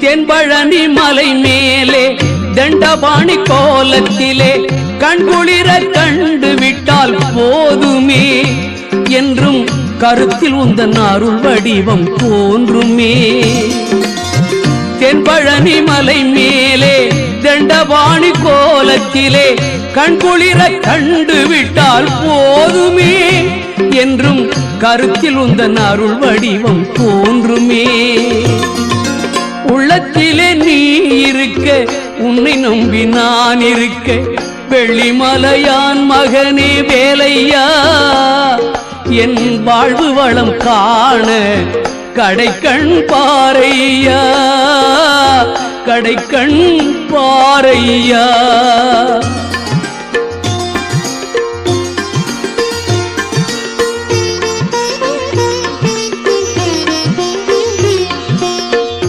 தென்பழனி மலை மேலே தண்டபாணி கோலத்திலே கண்குளிர கண்டு விட்டால் போதுமே என்றும் கருத்தில் உந்தன் அருள் வடிவம் தோன்றுமே. தென்பழனி மலை மேலே தண்டபாணி கோலத்திலே கண்குளிர கண்டு விட்டால் போதுமே என்றும் கருத்தில் உந்தன் அருள் வடிவம் தோன்றுமே. உள்ளத்திலே நீ இருக்க உன்னை நம்பி நான் இருக்க வெள்ளிமலையான் மகனே வேலையா என் வாழ்வு வளம் காண கடைக்கண் பாரையா கடைக்கண் பாரையா.